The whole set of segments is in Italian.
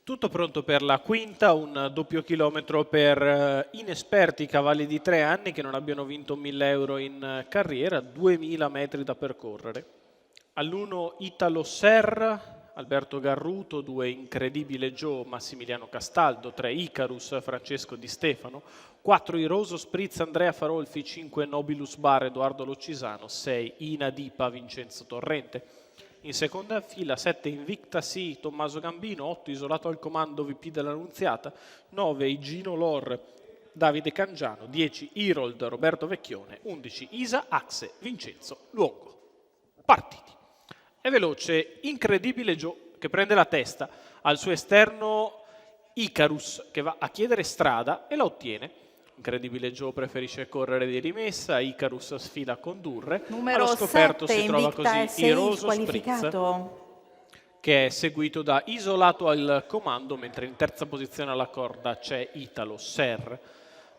Tutto pronto per la quinta, un doppio chilometro per inesperti cavalli di 3 anni che non abbiano vinto 1000 euro in carriera, 2000 metri da percorrere. All'1 Italo Serra, Alberto Garruto, 2 Incredibile Joe, Massimiliano Castaldo, 3 Icarus, Francesco Di Stefano, 4 Iroso Spritz, Andrea Farolfi, 5 Nobilus Bar, Edoardo Loccisano, 6 Ina Dipa, Vincenzo Torrente. In seconda fila 7 Invicta Sì, Tommaso Gambino, 8 Isolato al Comando, VP dell'Annunziata, 9 Igino Lor, Davide Cangiano, 10 Irold, Roberto Vecchione, 11 Isa Axe, Vincenzo Luongo. Partiti. È veloce, Incredibile Joe che prende la testa, al suo esterno Icarus che va a chiedere strada e la ottiene. Incredibile Joe preferisce correre di rimessa, Icarus sfila a condurre. Numero Allo scoperto 7, si trova Invicta così Iroso squalificato. Spritz, che è seguito da Isolato al Comando, mentre in terza posizione alla corda c'è Italo Serra.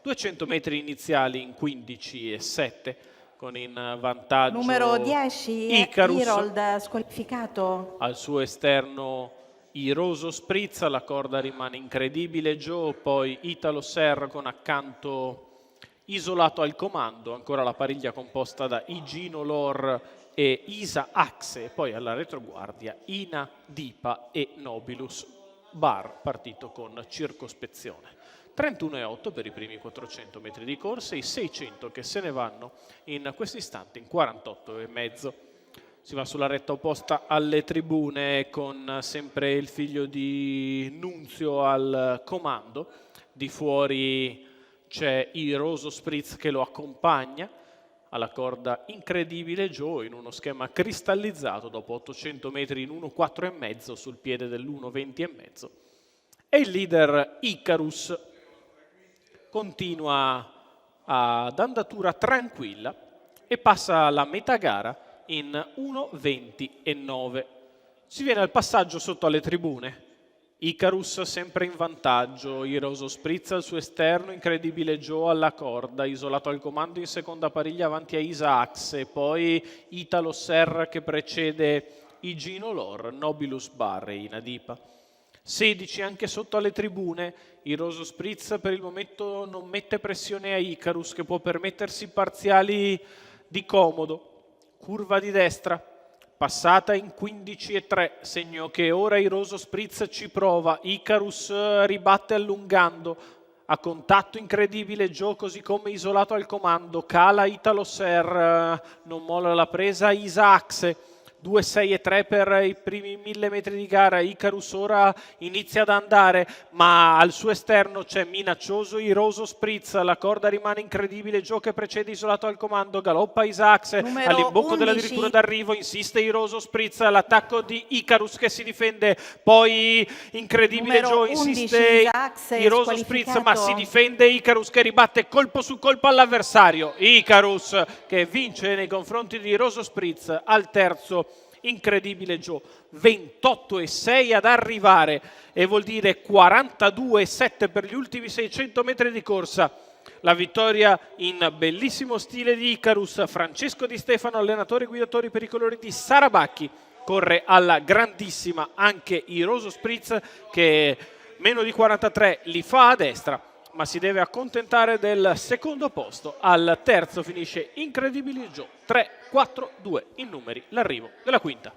200 metri iniziali in 15 e 7, con in vantaggio Numero 10, Icarus, Irold squalificato. al suo esterno Iroso Spritz, alla corda rimane Incredibile Joe, poi Italo Serra con accanto Isolato al Comando, ancora la pariglia composta da Igino Lor e Isa Axe, poi alla retroguardia Ina Dipa e Nobilus Bar, partito con circospezione. 31,8 per i primi 400 metri di corsa, i 600 che se ne vanno in questo istante in 48,5. Si va sulla retta opposta alle tribune con sempre il figlio di Nunzio al comando. Di fuori c'è Iroso Spritz che lo accompagna. Alla corda Incredibile Joe in uno schema cristallizzato dopo 800 metri in 1,4,5 sul piede dell'1,20,5. E il leader Icarus continua ad andatura tranquilla e passa la metà gara in 1,20,9. Si viene al passaggio sotto alle tribune. Icarus sempre in vantaggio, Iroso Spritz al suo esterno, Incredibile Joe alla corda, Isolato al Comando in seconda pariglia avanti a Isa Axe, poi Italo Serra che precede Igino Lor, Nobilus Bar e Ina Dipa. 16 anche sotto alle tribune, Iroso Spritz per il momento non mette pressione a Icarus che può permettersi parziali di comodo. Curva di destra, passata in 15,3, segno che ora Iroso Spritz ci prova, Icarus ribatte allungando, a contatto Incredibile Joe così come Isolato al Comando, cala Italo Serra, non molla la presa Isa Axe. 2,6,3 per i primi 1000 metri di gara, Icarus ora inizia ad andare ma al suo esterno c'è minaccioso Iroso Spritz, la corda rimane Incredibile Joe che precede Isolato al Comando, galoppa Isaacs all'imbocco dell'addirittura d'arrivo, insiste Iroso Spritz, l'attacco di Icarus che si difende, poi Incredibile Joe, insiste Iroso Spritz ma si difende Icarus che ribatte colpo su colpo all'avversario, Icarus che vince nei confronti di Iroso Spritz al terzo Incredibile Joe, 28,6 ad arrivare e vuol dire 42,7 per gli ultimi 600 metri di corsa. La vittoria in bellissimo stile di Icarus, Francesco Di Stefano, allenatore e guidatore per i colori di Sarabacchi, corre alla grandissima anche Iroso Spritz che meno di 43 li fa a destra ma si deve accontentare del secondo posto. Al terzo finisce Incredibile Joe, 3-4-2 in numeri, l'arrivo della quinta.